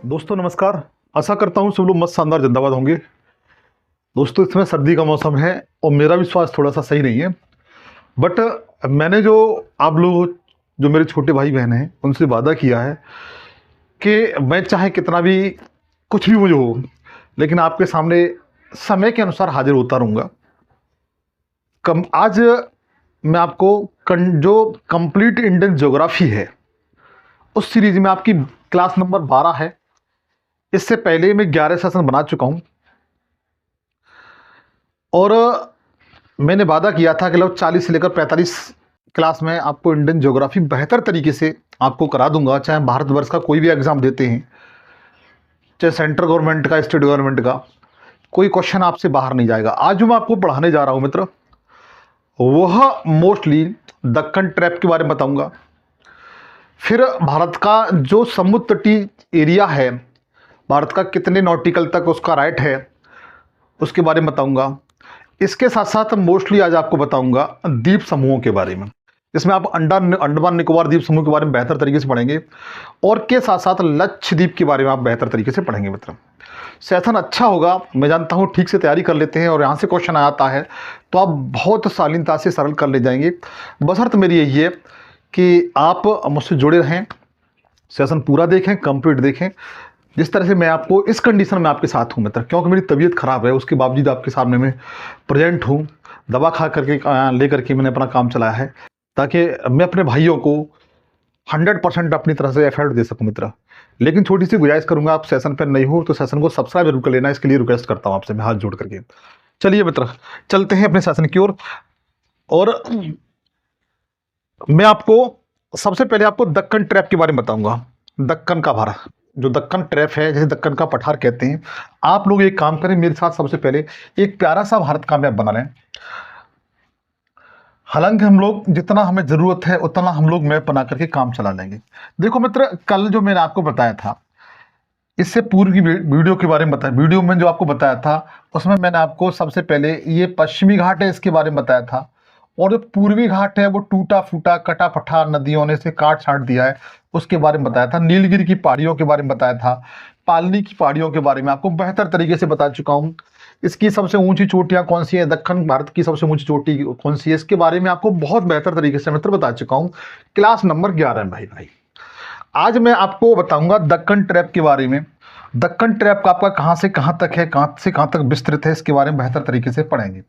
दोस्तों नमस्कार। आशा करता हूँ सब लोग मस्त शानदार जिंदाबाद होंगे। दोस्तों इस समय सर्दी का मौसम है और मेरा भी स्वास्थ्य थोड़ा सा सही नहीं है। बट मैंने जो आप लोग जो मेरे छोटे भाई बहन हैं उनसे वादा किया है कि मैं चाहे कितना भी कुछ भी मुझे हो, लेकिन आपके सामने समय के अनुसार हाजिर होता रहूँगा। कम आज मैं आपको जो कंप्लीट इंडियन ज्योग्राफी है उस सीरीज में आपकी क्लास नंबर 12 है। इससे पहले मैं 11 सेशन बना चुका हूँ और मैंने वादा किया था कि लगभग 40 से लेकर 45 क्लास में आपको इंडियन ज्योग्राफी बेहतर तरीके से आपको करा दूंगा। चाहे भारतवर्ष का कोई भी एग्जाम देते हैं, चाहे सेंट्रल गवर्नमेंट का, स्टेट गवर्नमेंट का, कोई क्वेश्चन आपसे बाहर नहीं जाएगा। आज जो मैं आपको पढ़ाने जा रहा हूं मित्र, वह मोस्टली दक्कन ट्रैप के बारे में बताऊंगा। फिर भारत का जो समुद्र तटीय एरिया है, भारत का कितने नॉटिकल तक उसका राइट है, उसके बारे में बताऊंगा। इसके साथ साथ मोस्टली आज आपको बताऊंगा द्वीप समूहों के बारे में, जिसमें आप अंडमान निकोबार द्वीप समूह के बारे में बेहतर तरीके से पढ़ेंगे और के साथ साथ लक्षद्वीप के बारे में आप बेहतर तरीके से पढ़ेंगे मित्र। सेशन अच्छा होगा, मैं जानता हूँ। ठीक से तैयारी कर लेते हैं और यहाँ से क्वेश्चन आता है तो आप बहुत शालीनता से सरल कर ले जाएंगे। बशर्त मेरी यही है कि आप मुझसे जुड़े रहें, सेशन पूरा देखें, कंप्लीट देखें। जिस तरह से मैं आपको इस कंडीशन में आपके साथ हूँ मित्र, क्योंकि मेरी तबीयत खराब है, उसके बावजूद आपके सामने में प्रेजेंट हूँ। दवा खा करके लेकर के मैंने अपना काम चलाया है ताकि मैं अपने भाइयों को 100% अपनी तरह से एफर्ट दे सकूं मित्र। लेकिन छोटी सी गुजारिश करूंगा, आप सेशन पर नहीं हो तो सेशन को सब्सक्राइब जरूर कर लेना, इसके लिए रिक्वेस्ट करता हूं आपसे मैं हाथ जोड़ करके। चलिए मित्र, चलते हैं अपने सेशन की ओर। और मैं आपको सबसे पहले आपको दक्कन ट्रैप के बारे में बताऊंगा। दक्कन का भारा, जो दक्कन ट्रैप है, जैसे दक्कन का पठार कहते हैं। आप लोग एक काम करें मेरे साथ, सबसे पहले एक प्यारा सा भारत का मैप बना लें। हालांकि हम लोग जितना हमें जरूरत है उतना हम लोग मैप बना करके काम चला लेंगे। देखो मित्र, कल जो मैंने आपको बताया था, इससे पूर्व की वीडियो के बारे में बताया, वीडियो में जो आपको बताया था उसमें मैंने आपको सबसे पहले ये पश्चिमी घाट है इसके बारे में बताया था, और जो पूर्वी घाट है वो टूटा फूटा कटा फटा नदियों ने से काट छाट दिया है, उसके बारे में बताया था। नीलगिरी की पहाड़ियों के बारे में बताया था। पालनी की पहाड़ियों के बारे में आपको बेहतर तरीके से बता चुका हूँ। इसकी सबसे ऊंची चोटियां कौन सी है, दक्षिण भारत की सबसे ऊंची चोटी कौन सी है, इसके बारे में आपको बहुत बेहतर तरीके से मित्र बता चुका हूँ। क्लास नंबर 11 भाई। आज मैं आपको बताऊंगा दक्कन ट्रैप के बारे में। दक्कन ट्रैप का आपका कहाँ से कहाँ तक है, कहाँ से कहाँ तक विस्तृत है, इसके बारे में बेहतर तरीके से पढ़ेंगे।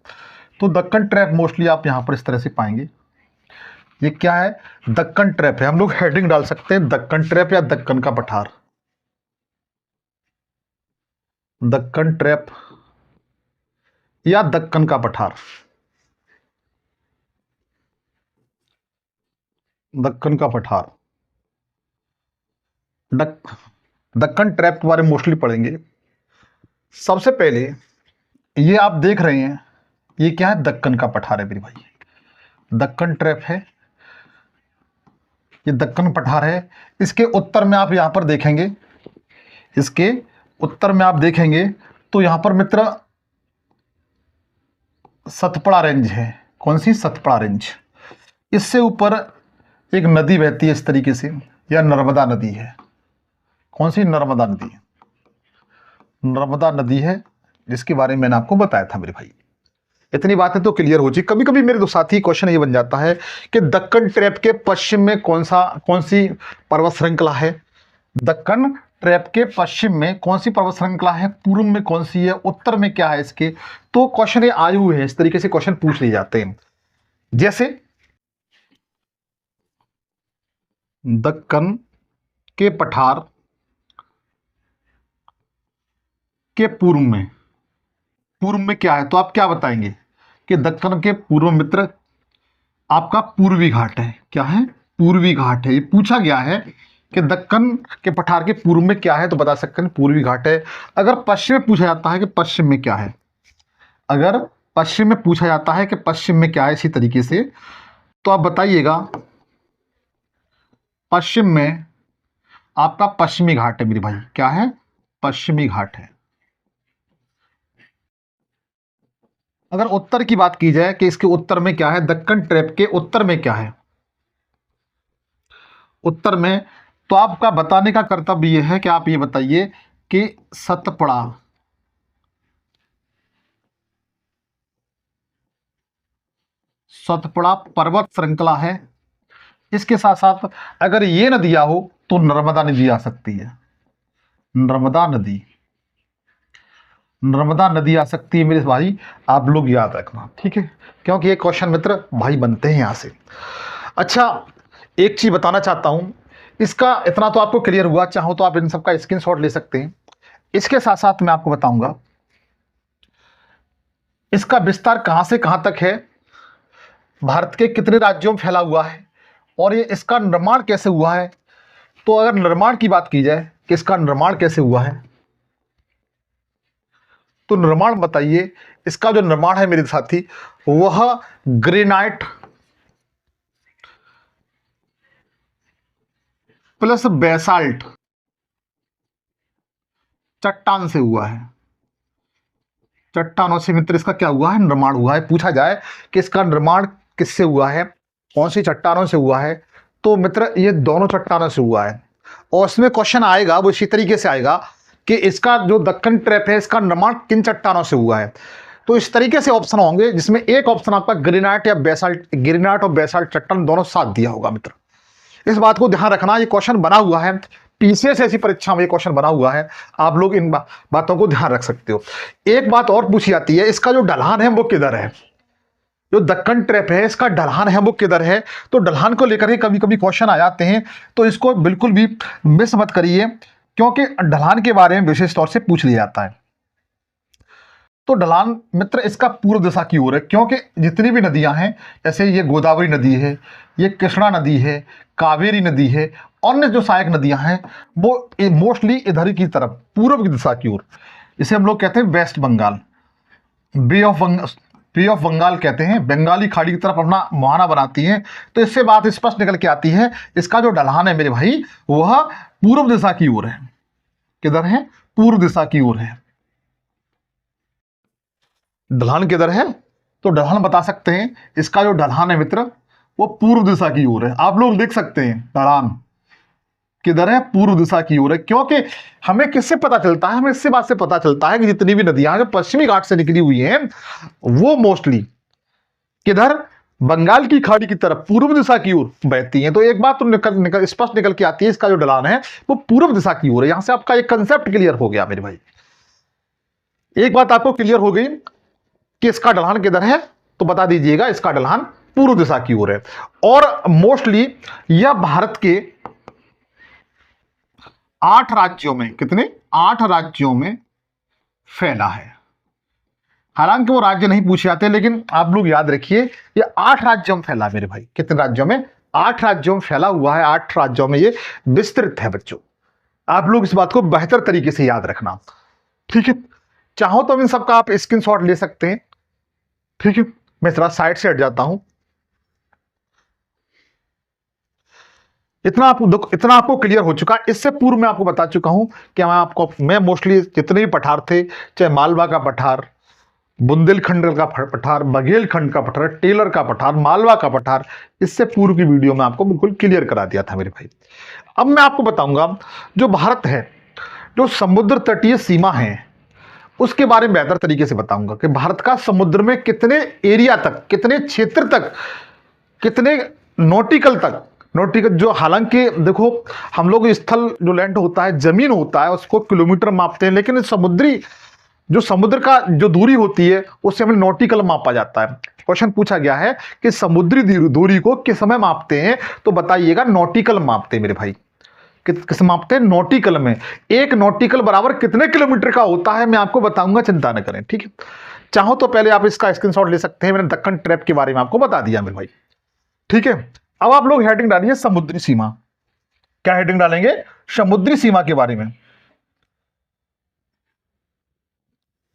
तो दक्कन ट्रैप मोस्टली आप यहाँ पर इस तरह से पाएंगे। ये क्या है? दक्कन ट्रैप है। हम लोग हेडिंग डाल सकते हैं दक्कन ट्रैप या दक्कन का पठार। दक्कन ट्रैप या दक्कन का पठार। दक्कन का पठार, दक्कन ट्रैप के बारे में मोस्टली पढ़ेंगे। सबसे पहले ये आप देख रहे हैं, ये क्या है? दक्कन का पठार है मेरे भाई। दक्कन ट्रैप है, ये दक्कन पठार है। इसके उत्तर में आप यहां पर देखेंगे, इसके उत्तर में आप देखेंगे तो यहां पर मित्र सतपड़ा रेंज है। कौन सी? सतपड़ा रेंज। इससे ऊपर एक नदी बहती है इस तरीके से, यह नर्मदा नदी है। कौन सी? नर्मदा नदी। नर्मदा नदी है, जिसके बारे में मैंने आपको बताया था मेरे भाई। इतनी बातें तो क्लियर हो जाए। कभी कभी मेरे दो साथी क्वेश्चन ये बन जाता है कि दक्कन ट्रैप के पश्चिम में कौन सी पर्वत श्रृंखला है, दक्कन ट्रैप के पश्चिम में कौन सी पर्वत श्रृंखला है, पूर्व में कौन सी है, उत्तर में क्या है इसके। तो क्वेश्चन ये आए हुए हैं, इस तरीके से क्वेश्चन पूछ लिए जाते हैं। जैसे दक्कन के पठार के पूर्व में क्या है, तो आप क्या बताएंगे कि दक्कन के पूर्व मित्र आपका पूर्वी घाट है। क्या है? पूर्वी घाट है। ये पूछा गया है कि दक्कन के पठार के पूर्व में क्या है, तो बता सकते हैं पूर्वी घाट है। अगर पश्चिम में पूछा जाता है कि पश्चिम में क्या है, अगर पश्चिम में पूछा जाता है कि पश्चिम में क्या है इसी तरीके से, तो आप बताइएगा पश्चिम में आपका पश्चिमी घाट है मेरे भाई। क्या है? पश्चिमी घाट है। अगर उत्तर की बात की जाए कि इसके उत्तर में क्या है, दक्कन ट्रैप के उत्तर में क्या है, उत्तर में तो आपका बताने का कर्तव्य यह है कि आप ये बताइए कि सतपुड़ा सतपुड़ा पर्वत श्रृंखला है। इसके साथ साथ अगर ये नदियां हो तो नर्मदा नदी आ सकती है। नर्मदा नदी, नर्मदा नदी आ सकती है मेरे भाई, आप लोग याद रखना, ठीक है, क्योंकि ये क्वेश्चन मित्र भाई बनते हैं यहां से। अच्छा, एक चीज बताना चाहता हूं, इसका इतना तो आपको क्लियर हुआ, चाहो तो आप इन सबका स्क्रीनशॉट ले सकते हैं। इसके साथ साथ मैं आपको बताऊंगा इसका विस्तार कहां से कहां तक है, भारत के कितने राज्यों में फैला हुआ है, और ये इसका निर्माण कैसे हुआ है। तो अगर निर्माण की बात की जाए कि इसका निर्माण कैसे हुआ है, तो निर्माण बताइए, इसका जो निर्माण है मेरे साथी, वह ग्रेनाइट प्लस बेसाल्ट चट्टान से हुआ है। चट्टानों से मित्र इसका क्या हुआ है, निर्माण हुआ है। पूछा जाए कि इसका निर्माण किससे हुआ है, कौन सी चट्टानों से हुआ है, तो मित्र ये दोनों चट्टानों से हुआ है। और उसमें क्वेश्चन आएगा वो इसी तरीके से आएगा कि इसका जो दक्कन ट्रैप है इसका निर्माण किन चट्टानों से हुआ है। तो इस तरीके से ऑप्शन होंगे जिसमें एक ऑप्शन आपका ग्रेनाइट या बेसाल्ट, ग्रेनाइट और बेसाल्ट चट्टान दोनों साथ दिया होगा मित्र। इस बात को ध्यान रखना, ये क्वेश्चन बना हुआ है, पीसीएस ऐसी परीक्षा में ये क्वेश्चन बना हुआ है, आप लोग इन बातों को ध्यान रख सकते हो। एक बात और पूछी जाती है, इसका जो ढलान है वो किधर है, जो दक्कन ट्रैप है इसका ढलान है वो किधर है। तो ढलान को लेकर के कभी कभी क्वेश्चन आ जाते हैं, तो इसको बिल्कुल भी मिस मत करिए, क्योंकि ढलान के बारे में विशेष तौर से पूछ लिया जाता है। तो ढलान मित्र इसका पूर्व दिशा की ओर है, क्योंकि जितनी भी नदियां हैं, जैसे ये गोदावरी नदी है, ये कृष्णा नदी है, कावेरी नदी है, अन्य जो सहायक नदियां हैं वो मोस्टली इधर की तरफ पूर्व की दिशा की ओर, इसे हम लोग कहते हैं West Bengal, Bay of Bengal कहते हैं, बंगाली खाड़ी की तरफ अपना मुहाना बनाती हैं। तो इससे बात स्पष्ट निकल के आती है, इसका जो ढलान है मेरे भाई वह पूर्व दिशा की ओर है। किधर है, पूर्व दिशा की ओर है। ढलान किधर है, तो ढलान बता सकते हैं, इसका जो ढलान है मित्र वो पूर्व दिशा की ओर है। आप लोग देख सकते हैं ढलान किधर है, पूर्व दिशा की ओर है। क्योंकि हमें किससे पता चलता है, हमें इससे बात से पता चलता है कि जितनी भी नदियां जो पश्चिमी घाट से निकली हुई हैं वो मोस्टली किधर, बंगाल की खाड़ी की तरफ पूर्व दिशा की ओर बहती हैं। तो एक बात तो निकल स्पष्ट निकल के आती है, इसका जो ढलान है वो पूर्व दिशा की ओर है। यहां से आपका एक कंसेप्ट क्लियर हो गया मेरे भाई। एक बात आपको क्लियर हो गई कि इसका ढलान किधर है, तो बता दीजिएगा इसका ढलान पूर्व दिशा की ओर है। और मोस्टली यह भारत के 8 राज्यों में, कितने, 8 राज्यों में फैला है। हालांकि वो राज्य नहीं पूछे जाते, लेकिन आप लोग याद रखिए ये 8 राज्यों में फैला है मेरे भाई। कितने राज्यों में, 8 राज्यों में फैला हुआ है, 8 राज्यों में ये विस्तृत है बच्चों। आप लोग इस बात को बेहतर तरीके से याद रखना, ठीक है। चाहो तो इन सबका आप स्क्रीनशॉट ले सकते हैं, ठीक है। मैं थोड़ा साइड से हट जाता हूं। इतना आपको क्लियर हो चुका। इससे पूर्व मैं आपको बता चुका हूं कि मैं मोस्टली जितने भी पठार थे, चाहे मालवा का पठार, बुंदेलखंड का पठार, बघेलखंड का पठार, टेलर का पठार, मालवा का पठार, इससे पूर्व की वीडियो में आपको बिल्कुल क्लियर करा दिया था मेरे भाई। अब मैं आपको बताऊंगा जो भारत है, जो समुद्र तटीय सीमा है उसके बारे में बेहतर तरीके से बताऊंगा कि भारत का समुद्र में कितने एरिया तक, कितने क्षेत्र तक, कितने नॉटिकल तक, नॉटिकल जो, हालांकि देखो हम लोग स्थल जो लैंड होता है, जमीन होता है, उसको किलोमीटर मापते हैं, लेकिन समुद्री जो समुद्र का जो दूरी होती है उससे हमें नॉटिकल मापा जाता है। क्वेश्चन पूछा गया है कि समुद्री दूरी को किस समय मापते हैं, तो बताइएगा नॉटिकल मापते हैं मेरे भाई। किस मापते हैं, नॉटिकल में। एक नॉटिकल बराबर कितने किलोमीटर का होता है मैं आपको बताऊंगा, चिंता न करें, ठीक है। चाहो तो पहले आप इसका स्क्रीनशॉट ले सकते हैं, मैंने दक्कन ट्रैप के बारे में आपको बता दिया मेरे भाई, ठीक है। अब आप लोग हेडिंग डालिए समुद्री सीमा। क्या हेडिंग डालेंगे, समुद्री सीमा के बारे में।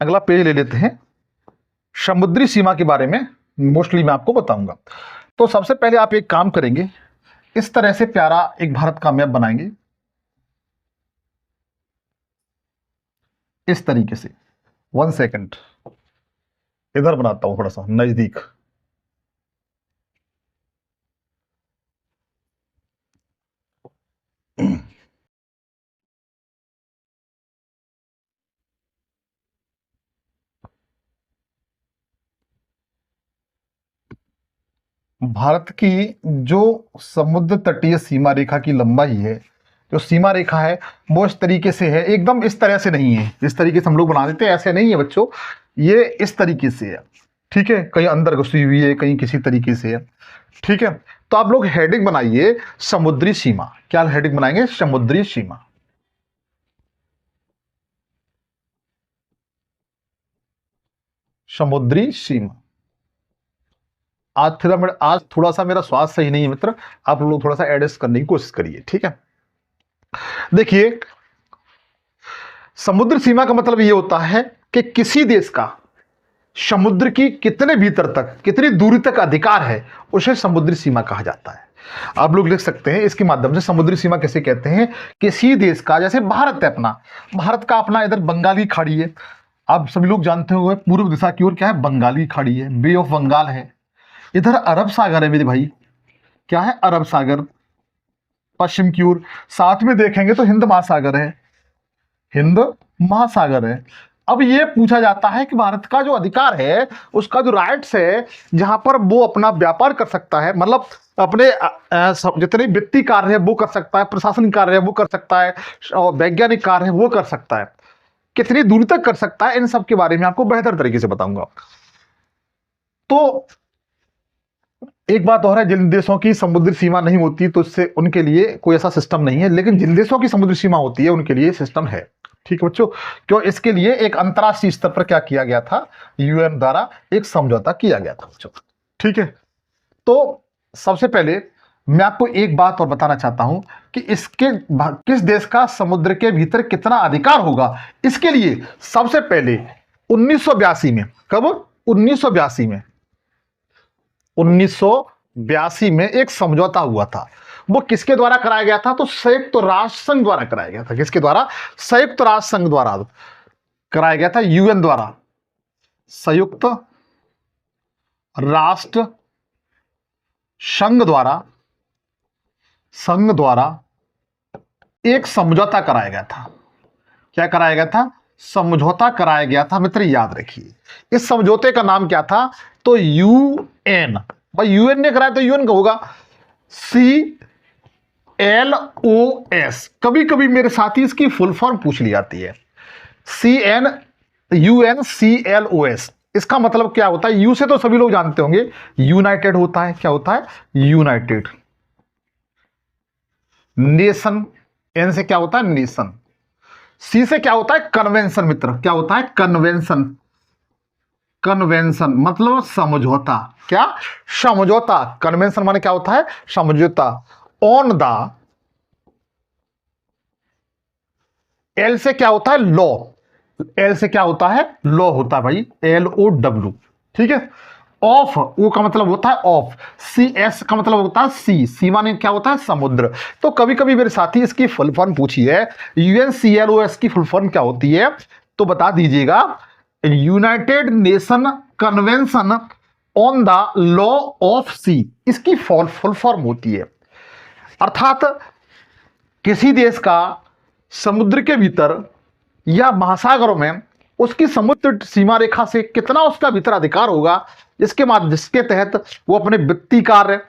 अगला पेज ले लेते हैं, समुद्री सीमा के बारे में मोस्टली मैं आपको बताऊंगा। तो सबसे पहले आप एक काम करेंगे, इस तरह से प्यारा एक भारत का मैप बनाएंगे, इस तरीके से। 1 सेकंड, इधर बनाता हूं थोड़ा सा नजदीक। भारत की जो समुद्र तटीय सीमा रेखा की लंबाई है, जो सीमा रेखा है, वो इस तरीके से है, एकदम इस तरह से नहीं है जिस तरीके से हम लोग बना देते हैं, ऐसे नहीं है बच्चों, ये इस तरीके से है। ठीक है, कहीं अंदर घुसी हुई है, कहीं किसी तरीके से है। ठीक है, तो आप लोग हेडिंग बनाइए समुद्री सीमा। क्या हेडिंग बनाएंगे? समुद्री सीमा। समुद्री सीमा। आज थोड़ा सा मेरा स्वास्थ्य सही नहीं है मित्र, आप लोग थोड़ा सा एडजस्ट करने की कोशिश करिए। ठीक है, देखिए, समुद्र सीमा का मतलब यह होता है कि किसी देश का समुद्र की कितने भीतर तक, कितनी दूरी तक अधिकार है, उसे समुद्री सीमा कहा जाता है। आप लोग लिख सकते हैं इसके माध्यम से समुद्री सीमा कैसे कहते हैं। किसी देश का, जैसे भारत है अपना, भारत का अपना इधर बंगाली खाड़ी है, आप सभी लोग जानते हुए पूर्व दिशा की ओर क्या है? बंगाली खाड़ी है, बे ऑफ बंगाल है। इधर अरब सागर है मेरे भाई, क्या है? अरब सागर। पश्चिम की ओर साथ में देखेंगे तो हिंद महासागर है, हिंद महासागर है। अब ये पूछा जाता है कि भारत का जो अधिकार है, उसका जो राइट्स है, जहां पर वो अपना व्यापार कर सकता है, मतलब अपने जितने वित्तीय कार्य है वो कर सकता है, प्रशासनिक कार्य है वो कर सकता है, और वैज्ञानिक कार्य है वो कर सकता है, कितनी दूर तक कर सकता है, इन सब के बारे में आपको बेहतर तरीके से बताऊंगा। तो एक बात और है, जिन देशों की समुद्री सीमा नहीं होती तो उससे उनके लिए कोई ऐसा सिस्टम नहीं है, लेकिन जिन देशों की समुद्री सीमा होती है उनके लिए सिस्टम है। ठीक है बच्चों, क्यों? इसके लिए एक अंतरराष्ट्रीय स्तर पर क्या किया गया था? यूएन द्वारा एक समझौता किया गया था बच्चों। ठीक है, तो सबसे पहले मैं आपको एक बात और बताना चाहता हूं कि इसके किस देश का समुद्र के भीतर कितना अधिकार होगा। इसके लिए सबसे पहले 1982 में, कब? 1982 में, 1982 में एक समझौता हुआ था। वो किसके द्वारा कराया गया था? तो संयुक्त राष्ट्र संघ द्वारा कराया गया था। किसके द्वारा? संयुक्त राष्ट्र संघ द्वारा कराया गया था, यूएन द्वारा, संयुक्त राष्ट्र संघ द्वारा एक समझौता कराया गया था। क्या कराया गया था? समझौता कराया गया था मित्र, याद रखिए। इस समझौते का नाम क्या था? तो यूएन। भाई यूएन ने कराया तो यूएन का होगा CLOS। कभी कभी मेरे साथी इसकी फुल फॉर्म पूछ ली जाती है, UNCLOS। इसका मतलब क्या होता है? यू से तो सभी लोग जानते होंगे, यूनाइटेड होता है। क्या होता है? United nation. एन से क्या होता है? नेशन। सी से क्या होता है? कन्वेंशन मित्र। क्या होता है? कन्वेंशन। कन्वेंशन मतलब समझौता। क्या? समझौता। कन्वेंशन माने क्या होता है? समझौता। ऑन द, एल से क्या होता है? लॉ। एल से क्या होता है? लॉ होता है भाई, LOW। ठीक है, ऑफ, ओ का मतलब होता है ऑफ, CS का मतलब होता है सी, सी माने क्या होता है? समुद्र। तो कभी कभी मेरे साथी इसकी फुल फॉर्म पूछी है, UNCLOS की फुल फॉर्म क्या होती है? तो बता दीजिएगा, united nation convention on the law of sea, इसकी फुल फॉर्म होती है। अर्थात किसी देश का समुद्र के भीतर या महासागरों में उसकी समुद्र सीमा रेखा से कितना उसका भीतर अधिकार होगा, जिसके तहत वो अपने वित्तीय कार्य,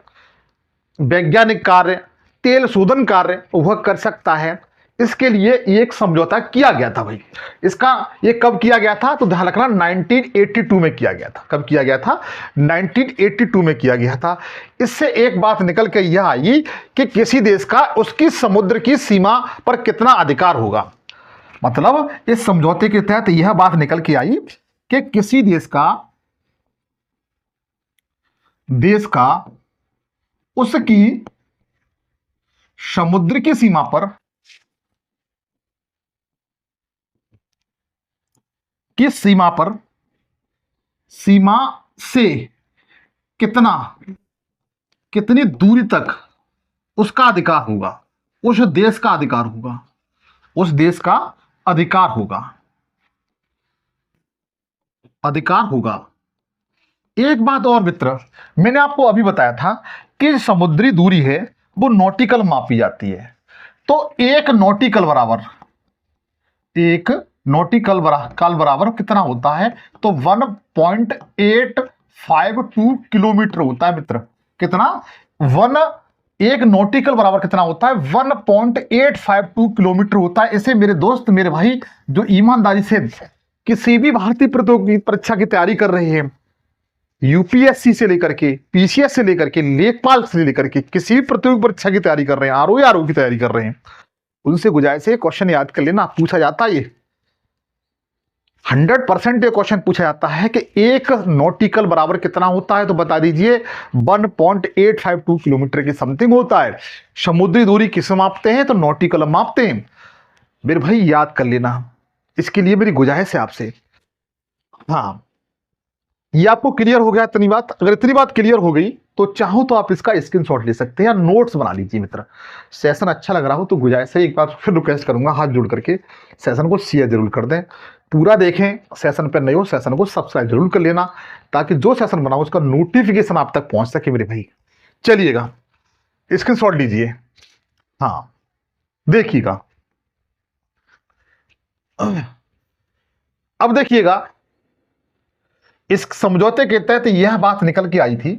वैज्ञानिक कार्य, तेल शोधन कार्य वह कर सकता है। इसके लिए एक समझौता किया गया था भाई। इसका ये कब किया गया था? तो ध्यान रखना, 1982 में किया गया था। कब किया गया था? 1982 में किया गया था। इससे एक बात निकल के यह आई कि किसी देश का उसकी समुद्र की सीमा पर कितना अधिकार होगा। मतलब इस समझौते के तहत यह बात निकल के आई कि किसी देश का उसकी समुद्र की सीमा पर किस सीमा पर, सीमा से कितनी दूरी तक उसका अधिकार होगा, उस देश का अधिकार होगा, उस देश का अधिकार होगा। एक बात और मित्र, मैंने आपको अभी बताया था कि समुद्री दूरी है वो नॉटिकल मापी जाती है। तो एक नॉटिकल बराबर कितना होता है? तो 1.852 किलोमीटर होता है मित्र। कितना, वन, एक नॉटिकल बराबर कितना होता है, 1.852 किलोमीटर होता है। इसे मेरे दोस्त, मेरे भाई, जो ईमानदारी से किसी भी भारतीय प्रतियोगी परीक्षा की तैयारी कर रहे हैं, यूपीएससी से लेकर के, पीसीएस से लेकर के, लेखपाल से लेकर के, किसी भी प्रतियोगी परीक्षा की तैयारी कर रहे हैं, आरओ की तैयारी कर रहे हैं, उनसे गुजारिश है क्वेश्चन याद कर लेना। पूछा जाता है ये 100% ये क्वेश्चन पूछा जाता है कि एक नॉटिकल बराबर कितना होता है, तो बता दीजिए 1.852 किलोमीटर की समथिंग होता है। समुद्री दूरी किसे मापते हैं, तो नॉटिकल मापते हैं। मेरे भाई याद कर लेना, इसके लिए मेरी गुजारिश है आपसे। हाँ, ये आपको क्लियर हो गया इतनी बात? अगर इतनी बात क्लियर हो गई तो चाहो तो आप इसका स्क्रीनशॉट ले सकते हैं या नोट्स बना लीजिए। मित्र, सेशन अच्छा लग रहा हो तो गुजारिश है, एक बार फिर रिक्वेस्ट करूंगा, हाथ जोड़ करके सेशन को शेयर जरूर कर दें, पूरा देखें। सेशन पर नए हो, सेशन को सब्सक्राइब जरूर कर लेना, ताकि जो सेशन बनाओ उसका नोटिफिकेशन आप तक पहुंच सके मेरे भाई। चलिएगा, स्क्रीनशॉट लीजिए। हाँ, देखिएगा, अब देखिएगा, इस समझौते के तहत यह बात निकल के आई थी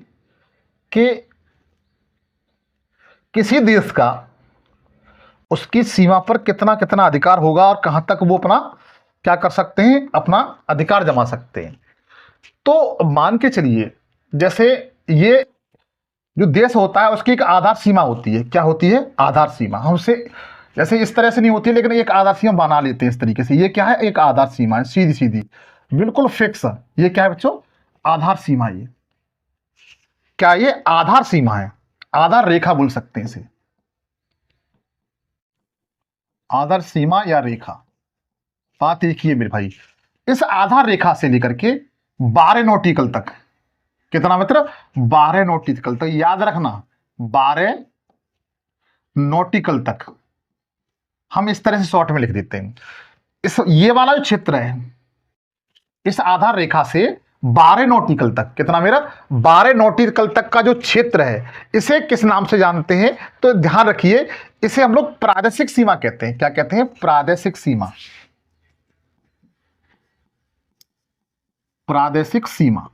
कि किसी देश का उसकी सीमा पर कितना कितना अधिकार होगा और कहां तक वो अपना क्या कर सकते हैं, अपना अधिकार जमा सकते हैं। तो मान के चलिए, जैसे ये जो देश होता है उसकी एक आधार सीमा होती है। क्या होती है? आधार सीमा। हमसे जैसे इस तरह से नहीं होती है, लेकिन एक आधार सीमा बना लेते हैं इस तरीके से। ये क्या है? एक आधार सीमा है, सीधी सीधी, बिल्कुल फिक्स। ये क्या है बच्चों? आधार सीमा। ये क्या? ये आधार सीमा है, आधार रेखा बोल सकते हैं इसे, आधार सीमा या रेखा। बात एक ही है मेरे भाई, इस आधार रेखा से लेकर के 12 नॉटिकल तक, कितना मित्र? 12 नॉटिकल तक, याद रखना 12 नॉटिकल तक। हम इस तरह से शॉर्ट में लिख देते हैं, इस ये वाला जो क्षेत्र है, इस आधार रेखा से 12 नॉटिकल तक, कितना मेरा? 12 नॉटिकल तक का जो क्षेत्र है, इसे किस नाम से जानते हैं? तो ध्यान रखिए, इसे हम लोग प्रादेशिक सीमा कहते हैं। क्या कहते हैं? प्रादेशिक सीमा। प्रादेशिक सीमा।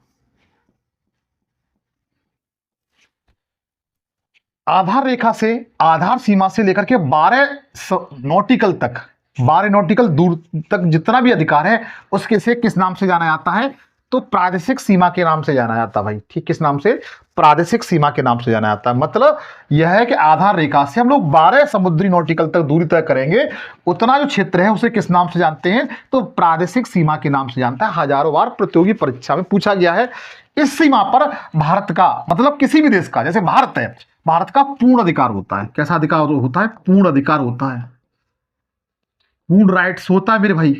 आधार रेखा से, आधार सीमा से लेकर के 12 नॉटिकल तक, 12 नॉटिकल दूर तक जितना भी अधिकार है, उसके से किस नाम से जाना जाता है? तो प्रादेशिक सीमा के नाम से जाना जाता है भाई। ठीक, किस नाम से? प्रादेशिक सीमा के नाम से जाना जाता है। मतलब यह है कि आधार रेखा से हम लोग 12 समुद्री नॉटिकल तक दूरी तय करेंगे, उतना जो क्षेत्र है उसे किस नाम से जानते हैं? तो प्रादेशिक सीमा के नाम से जानता है। हजारों बार प्रतियोगी परीक्षा में पूछा गया है। इस सीमा पर भारत का, मतलब किसी भी देश का, जैसे भारत है, भारत का पूर्ण अधिकार होता है। कैसा अधिकार होता है? पूर्ण अधिकार होता है, पूर्ण राइट्स होता है मेरे भाई।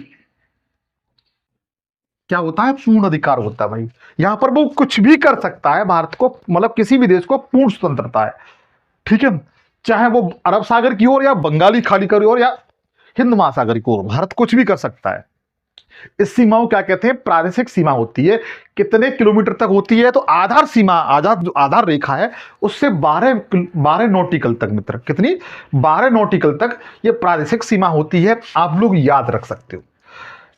क्या होता है? पूर्ण अधिकार होता है भाई। यहां पर वो कुछ भी कर सकता है, भारत को, मतलब किसी भी देश को पूर्ण स्वतंत्रता है। ठीक है, चाहे वो अरब सागर की ओर या बंगाली खाड़ी की ओर या हिंद महासागर की ओर, भारत कुछ भी कर सकता है। इस सीमा को क्या कहते हैं? प्रादेशिक सीमा होती है। कितने किलोमीटर तक होती है? तो आधार सीमा, आधार रेखा है, उससे 12 नॉटिकल तक मित्र। कितनी? 12 नॉटिकल तक ये प्रादेशिक सीमा होती है। आप लोग याद रख सकते हो,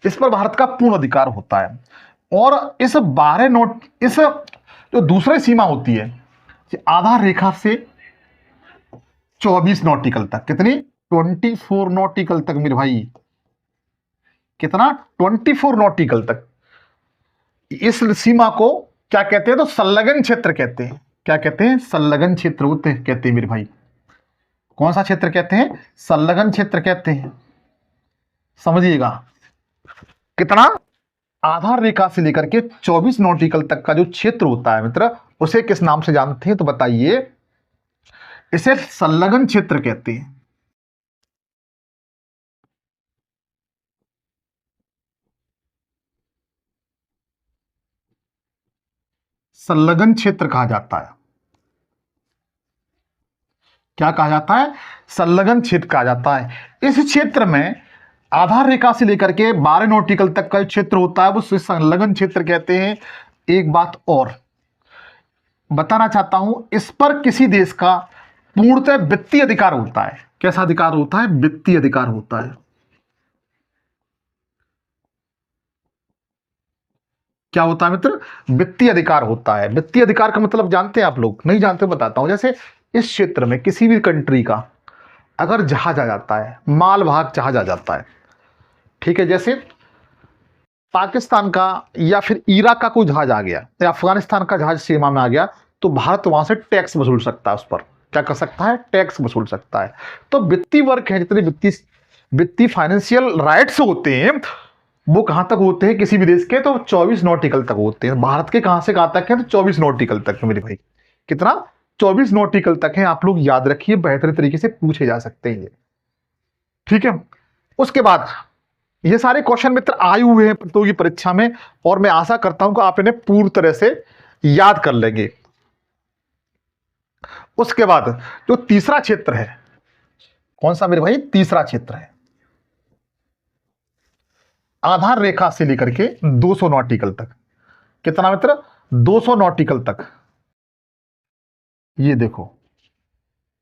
इस पर भारत का पूर्ण अधिकार होता है। और इस 12 इस जो दूसरी सीमा होती है, आधार रेखा से 24 नॉटिकल तक, कितनी? 24 नॉटिकल तक मेरे भाई। कितना? 24 नॉटिकल तक। इस सीमा को क्या कहते हैं? तो संलग्न क्षेत्र कहते हैं। क्या कहते हैं? संलग्न क्षेत्र होते हैं, कहते हैं मेरे भाई। कौन सा क्षेत्र कहते हैं? संलग्न क्षेत्र कहते हैं। समझिएगा, कितना? आधार रेखा से लेकर के 24 नॉटिकल तक का जो क्षेत्र होता है मित्र, उसे किस नाम से जानते हैं? तो बताइए। इसे संलग्न क्षेत्र कहते हैं। संलग्न क्षेत्र कहा जाता है। क्या कहा जाता है? संलग्न क्षेत्र कहा जाता है। इस क्षेत्र में आधार रेखा से लेकर के 12 नॉटिकल तक का क्षेत्र होता है, वो संलग्न क्षेत्र कहते हैं। एक बात और बताना चाहता हूं, इस पर किसी देश का पूर्णतः वित्तीय अधिकार होता है। कैसा अधिकार होता है? वित्तीय अधिकार होता है। क्या होता है मित्र? वित्तीय अधिकार होता है। वित्तीय अधिकार का मतलब जानते हैं आप लोग? नहीं जानते बताता हूं। जैसे इस क्षेत्र में किसी भी कंट्री का अगर जहाज आ जाता है, माल वाहक जहाज आ जाता है, ठीक है, जैसे पाकिस्तान का या फिर इराक का कोई जहाज आ गया या अफगानिस्तान का जहाज सीमा में आ गया, तो भारत वहां से टैक्स वसूल सकता है। उस पर क्या कर सकता है? टैक्स वसूल सकता है। तो वित्तीय वर्ग है, जितने वित्तीय वित्तीय फाइनेंशियल राइट्स होते हैं, वो कहां तक होते हैं किसी भी देश के? तो 24 नॉटिकल तक होते हैं। भारत के कहां से कहां तक है? तो 24 नॉटिकल तक है मेरे भाई। कितना? 24 नॉटिकल तक है। आप लोग याद रखिए, बेहतर तरीके से पूछे जा सकते हैं ये, ठीक है। उसके बाद ये सारे क्वेश्चन मित्र आए हुए हैं प्रतियोगी परीक्षा में, और मैं आशा करता हूं कि आप इन्हें पूरी तरह से याद कर लेंगे। उसके बाद जो तीसरा क्षेत्र है, कौन सा मेरे भाई? तीसरा क्षेत्र है आधार रेखा से लेकर के 200 नॉटिकल तक। कितना मित्र? 200 नॉटिकल तक। ये देखो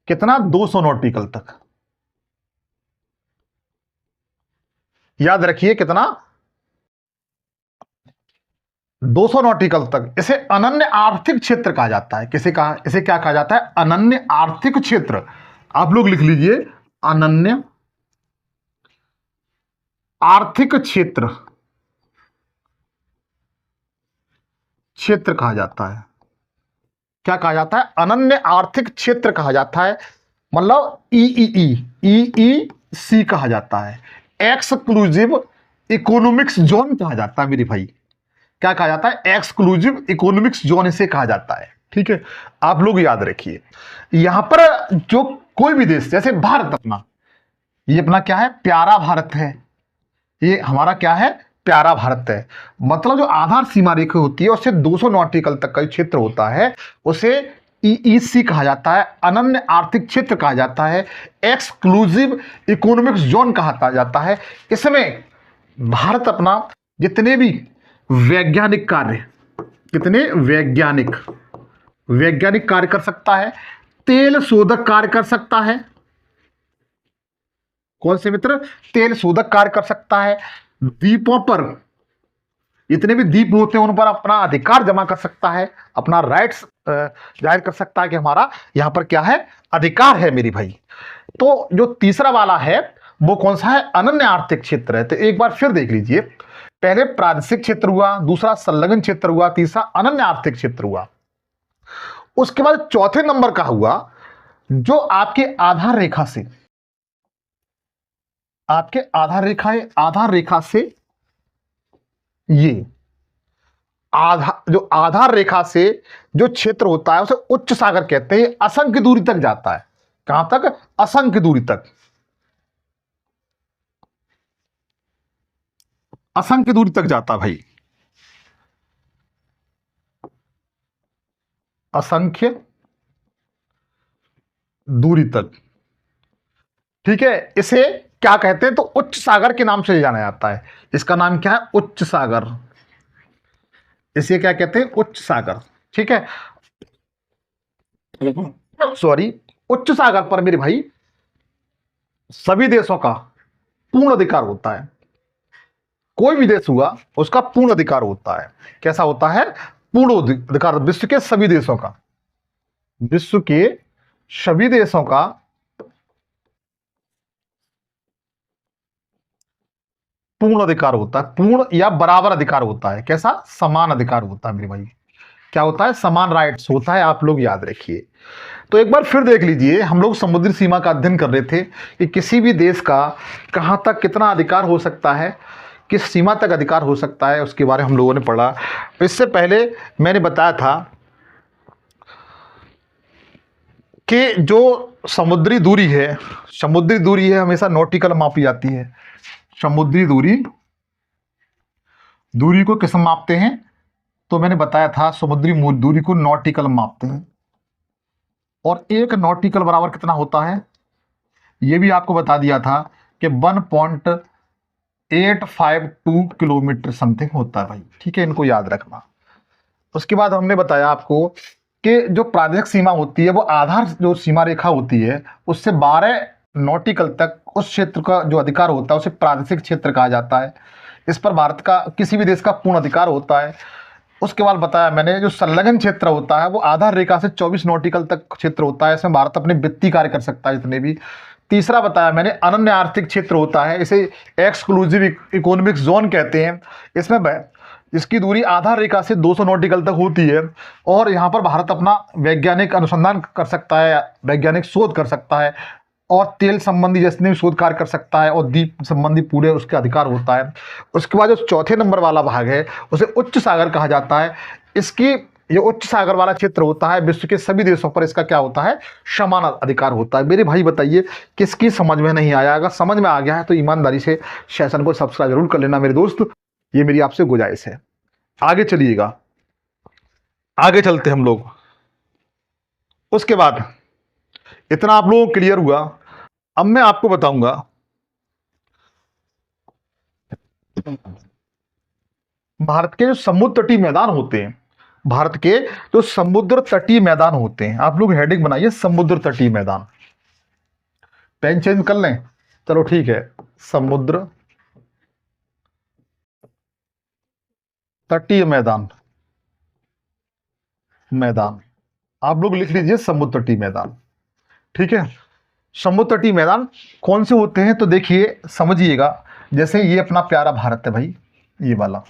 कितना? 200 नॉटिकल तक। याद रखिए कितना? 200 नॉटिकल तक। इसे अनन्य आर्थिक क्षेत्र कहा जाता है। किसे कहा? इसे क्या कहा जाता है? अनन्य आर्थिक क्षेत्र। आप लोग लिख लीजिए, अनन्य आर्थिक क्षेत्र, क्षेत्र कहा जाता है। क्या कहा जाता है? अनन्य आर्थिक क्षेत्र कहा जाता है। मतलब ईईसी कहा जाता है। एक्सक्लूसिव इकोनॉमिक्स जोन कहा जाता है मेरे भाई। क्या कहा जाता है? एक्सक्लूसिव इकोनॉमिक्स जोन इसे कहा जाता है, ठीक है। आप लोग याद रखिए, यहां पर जो कोई भी देश, जैसे भारत अपना, ये अपना क्या है? प्यारा भारत है। ये हमारा क्या है? प्यारा भारत है। मतलब जो आधार सीमा रेखा होती है उससे 200 नॉटिकल तक का क्षेत्र होता है, उसे ईईसी कहा जाता है, अनन्य आर्थिक क्षेत्र कहा जाता है, एक्सक्लूसिव इकोनॉमिक जोन कहा जाता है। इसमें भारत अपना जितने भी वैज्ञानिक कार्य, कितने वैज्ञानिक वैज्ञानिक कार्य कर सकता है, तेल शोधक कार्य कर सकता है। कौन से मित्र? तेल शोधक कार्य कर सकता है। द्वीपों पर जितने भी द्वीप होते हैं उन पर अपना अधिकार जमा कर सकता है, अपना राइट्स जाहिर कर सकता है कि हमारा यहां पर क्या है? अधिकार है मेरी भाई। तो जो तीसरा वाला है वो कौन सा है? अनन्य आर्थिक क्षेत्र है। तो एक बार फिर देख लीजिए, पहले प्रादेशिक क्षेत्र हुआ, दूसरा संलग्न क्षेत्र हुआ, तीसरा अनन्य आर्थिक क्षेत्र हुआ। उसके बाद चौथे नंबर का हुआ जो आपके आधार रेखा से, आपके आधार रेखा से ये जो आधार रेखा से जो क्षेत्र होता है उसे उच्च सागर कहते हैं। असंख्य दूरी तक जाता है। कहां तक? असंख्य दूरी तक। असंख्य दूरी तक जाता भाई, असंख्य दूरी तक, ठीक है। इसे क्या कहते हैं? तो उच्च सागर के नाम से जाना जाता है। इसका नाम क्या है? उच्च सागर। इसे क्या कहते हैं? उच्च सागर, ठीक है। सॉरी, उच्च सागर पर मेरे भाई सभी देशों का पूर्ण अधिकार होता है। कोई भी देश हुआ उसका पूर्ण अधिकार होता है। कैसा होता है? पूर्ण अधिकार। विश्व के सभी देशों का, विश्व के सभी देशों का पूर्ण अधिकार होता है। पूर्ण या बराबर अधिकार होता है। कैसा? समान अधिकार होता है मेरे भाई। क्या होता है? समान राइट्स होता है। आप लोग याद रखिए। तो एक बार फिर देख लीजिए, हम लोग समुद्री सीमा का अध्ययन कर रहे थे कि किसी भी देश का कहां तक कितना अधिकार हो सकता है, किस सीमा तक अधिकार हो सकता है, उसके बारे में हम लोगों ने पढ़ा। इससे पहले मैंने बताया था कि जो समुद्री दूरी है हमेशा नॉटिकल मापी जाती है। समुद्री दूरी को किस मापते हैं? तो मैंने बताया था समुद्री दूरी को नॉटिकल मापते हैं। और एक नॉटिकल बराबर कितना होता है ये भी आपको बता दिया था कि 1.852 किलोमीटर समथिंग होता है भाई, ठीक है। इनको याद रखना। उसके बाद हमने बताया आपको कि जो प्रादेशिक सीमा होती है वो आधार जो सीमा रेखा होती है उससे 12 नॉटिकल तक उस क्षेत्र का जो अधिकार होता है उसे प्रादेशिक क्षेत्र कहा जाता है। इस पर भारत का किसी भी देश का पूर्ण अधिकार होता है। उसके बाद बताया मैंने जो संलग्न क्षेत्र होता है वो आधार रेखा से 24 नॉटिकल तक क्षेत्र होता है, इसमें भारत अपने वित्तीय कार्य कर सकता है जितने भी। तीसरा बताया मैंने अनन्य आर्थिक क्षेत्र होता है, इसे एक्सक्लूसिव इकोनॉमिक जोन कहते हैं। इसमें इसकी दूरी आधार रेखा से 200 नॉटिकल तक होती है और यहाँ पर भारत अपना वैज्ञानिक अनुसंधान कर सकता है, वैज्ञानिक शोध कर सकता है और तेल संबंधी जितने भी शोध कार्य कर सकता है और द्वीप संबंधी पूरे उसके अधिकार होता है। उसके बाद जो चौथे नंबर वाला भाग है उसे उच्च सागर कहा जाता है। इसकी ये उच्च सागर वाला क्षेत्र होता है, विश्व के सभी देशों पर इसका क्या होता है, समान अधिकार होता है। मेरे भाई बताइए किसकी समझ में नहीं आया? अगर समझ में आ गया है तो ईमानदारी से सेशन को सब्सक्राइब जरूर कर लेना मेरे दोस्त, ये मेरी आपसे गुजारिश है। आगे चलिएगा, आगे चलते हम लोग। उसके बाद इतना आप लोगों को क्लियर हुआ। अब मैं आपको बताऊंगा भारत के जो समुद्र तटीय मैदान होते हैं, भारत के जो समुद्र तटीय मैदान होते हैं, आप लोग हेडिंग बनाइए समुद्र तटीय मैदान। पेन चेंज कर लें, चलो ठीक है, समुद्र तटीय मैदान, मैदान आप लोग लिख लीजिए समुद्र तटीय मैदान। ठीक है, समुद्र तटीय मैदान कौन से होते हैं तो देखिए समझिएगा। जैसे ये अपना प्यारा भारत है भाई, ये वाला,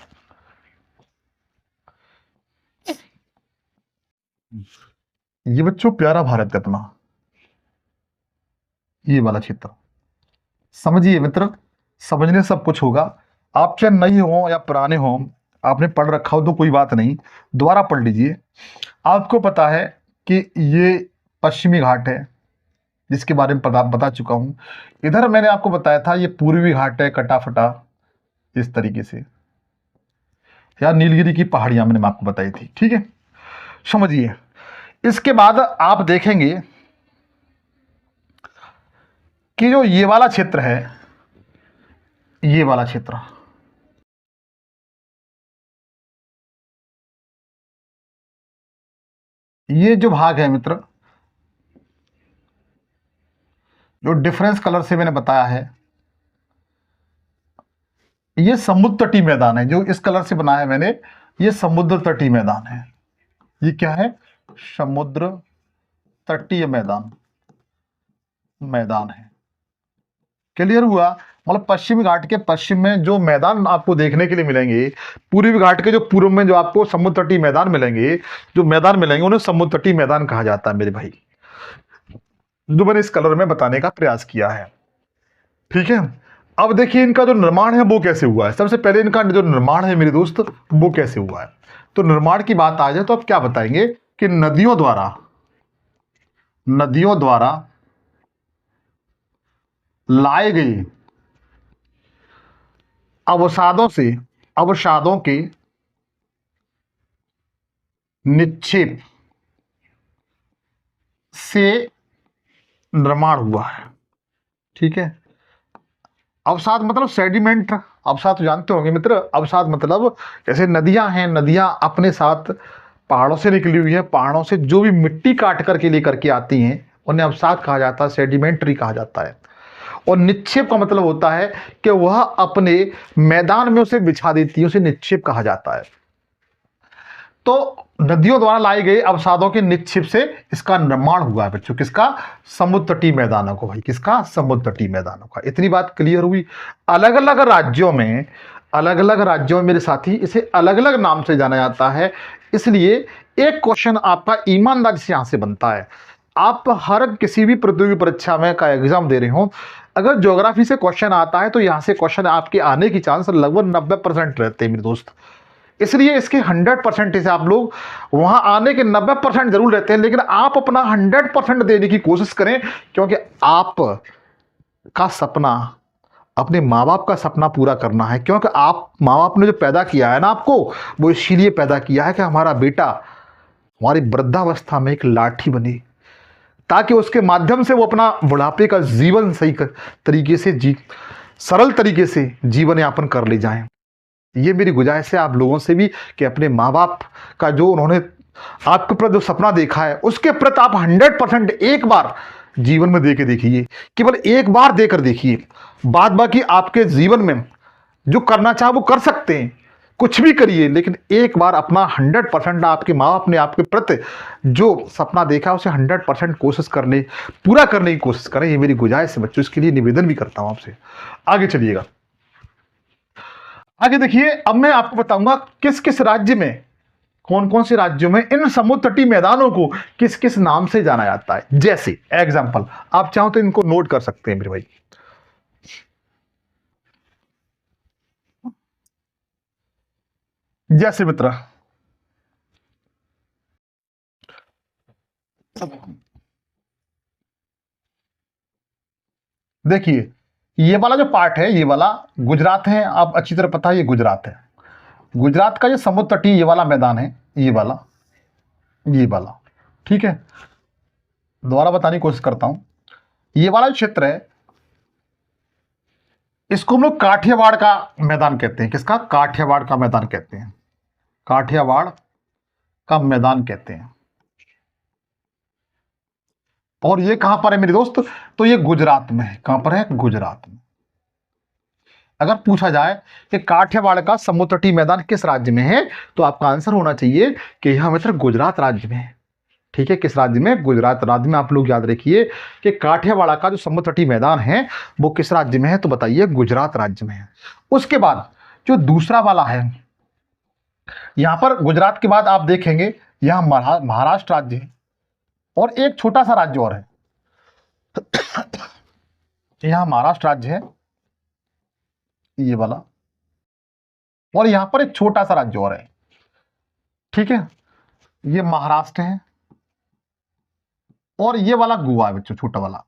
ये बच्चों प्यारा भारत है अपना, ये वाला क्षेत्र। समझिए मित्र, समझने सब कुछ होगा। आप चाहे नए हो या पुराने हो, आपने पढ़ रखा हो तो कोई बात नहीं, दोबारा पढ़ लीजिए। आपको पता है कि ये पश्चिमी घाट है जिसके बारे में बता चुका हूं। इधर मैंने आपको बताया था ये पूर्वी घाट है, कटा फटा इस तरीके से, या नीलगिरी की पहाड़ियां मैंने आपको बताई थी। ठीक है, समझिए। इसके बाद आप देखेंगे कि जो ये वाला क्षेत्र है, ये वाला क्षेत्र, ये जो भाग है मित्र, जो डिफरेंस कलर से मैंने बताया है, ये समुद्र तटीय मैदान है। जो इस कलर से बनाया है मैंने, ये समुद्र तटीय मैदान है। ये क्या है, समुद्र तटीय मैदान, मैदान है। क्लियर हुआ? मतलब पश्चिमी घाट के पश्चिम में जो मैदान आपको देखने के लिए मिलेंगे, पूर्वी घाट के जो पूर्व में जो आपको समुद्र तटीय मैदान मिलेंगे, जो मैदान मिलेंगे उन्हें समुद्र तटीय मैदान कहा जाता है मेरे भाई, जो मैंने इस कलर में बताने का प्रयास किया है। ठीक है, अब देखिए इनका जो निर्माण है वो कैसे हुआ है। सबसे पहले इनका जो निर्माण है मेरे दोस्त वो कैसे हुआ है, तो निर्माण की बात आ जाए तो आप क्या बताएंगे कि नदियों द्वारा लाए गए अवसादों के निक्षेप से निर्माण हुआ है। ठीक है, अवसाद मतलब सेडिमेंट। अवसाद तो जानते होंगे मित्र, अवसाद मतलब जैसे नदियां हैं, नदियां अपने साथ पहाड़ों से निकली हुई है, पहाड़ों से जो भी मिट्टी काट करके लेकर के आती हैं उन्हें अवसाद कहा जाता है, सेडिमेंट्री कहा जाता है। और निक्षेप का मतलब होता है कि वह अपने मैदान में उसे बिछा देती है, उसे निक्षेप कहा जाता है। तो नदियों द्वारा लाए गए अवसादों के निक्षेप से इसका निर्माण हुआ है बच्चों। किसका? समुद्र तटीय मैदानों को भाई, किसका? समुद्र तटीय मैदानों का। इतनी बात क्लियर हुई। अलग अलग राज्यों में मेरे साथी इसे अलग अलग नाम से जाना जाता है। इसलिए एक क्वेश्चन आपका ईमानदारी से यहां से बनता है। आप हर किसी भी प्रतियोगी परीक्षा में का एग्जाम दे रहे हो, अगर ज्योग्राफी से क्वेश्चन आता है तो यहां से क्वेश्चन आपके आने की चांस लगभग 90% रहते हैं मेरे दोस्त। इसलिए इसके 100% से आप लोग वहां आने के 90% जरूर रहते हैं, लेकिन आप अपना 100% देने की कोशिश करें, क्योंकि आप का सपना अपने माँ बाप का सपना पूरा करना है। क्योंकि आप माँ बाप ने जो पैदा किया है ना आपको, वो इसीलिए पैदा किया है कि हमारा बेटा हमारी वृद्धावस्था में एक लाठी बने, ताकि उसके माध्यम से वो अपना बुढ़ापे का जीवन सही तरीके से सरल तरीके से जीवन यापन कर ले जाएं। ये मेरी गुजारिश है आप लोगों से भी कि अपने माँ बाप का जो उन्होंने आपके प्रति जो सपना देखा है उसके प्रति आप 100% एक बार जीवन में दे के देखिए, केवल एक बार देकर देखिए। बाद बाकी आपके जीवन में जो करना चाहे वो कर सकते हैं, कुछ भी करिए, लेकिन एक बार अपना 100% आपके माँ बाप ने आपके प्रति जो सपना देखा उसे 100% कोशिश करने पूरा करने की कोशिश करें। ये मेरी गुजारिश है बच्चों, इसके लिए निवेदन भी करता हूं आपसे। आगे चलिएगा, आगे देखिए। अब मैं आपको बताऊंगा किस किस राज्य में, कौन कौन से राज्यों में इन समुद्र तटीय मैदानों को किस किस नाम से जाना जाता है। जैसे एग्जाम्पल, आप चाहो तो इनको नोट कर सकते हैं मेरे भाई। जैसे मित्र, देखिए ये वाला जो पार्ट है, ये वाला गुजरात है, आप अच्छी तरह पता है ये गुजरात है। गुजरात का जो समुद्र तटीय ये वाला मैदान है, ये वाला, ये वाला, ठीक है। दोबारा बताने की कोशिश करता हूं, ये वाला जो क्षेत्र है इसको हम लोग काठियावाड़ का मैदान कहते हैं। किसका? काठियावाड़ का मैदान कहते हैं। काठियावाड़ का मैदान कहते हैं। और ये कहां पर है मेरे दोस्त? तो ये गुजरात में है। कहां पर है? गुजरात में। अगर पूछा जाए कि काठियावाड़ का समुद्र तटीय मैदान किस राज्य में है, तो आपका आंसर होना चाहिए कि यह मित्र गुजरात राज्य में है। ठीक है, किस राज्य में? गुजरात राज्य में। आप लोग याद रखिए कि काठियावाड़ का जो समुद्र तटीय मैदान है वो किस राज्य में है, तो बताइए गुजरात राज्य में है। उसके बाद जो दूसरा वाला है, यहां पर गुजरात के बाद आप देखेंगे यहां महाराष्ट्र राज्य है, और एक छोटा सा राज्य और है, यहां महाराष्ट्र राज्य है, ये वाला, और यहां पर एक छोटा सा राज्य और है। ठीक है, ये महाराष्ट्र है, और ये वाला गोवा है बच्चों, छोटा वाला।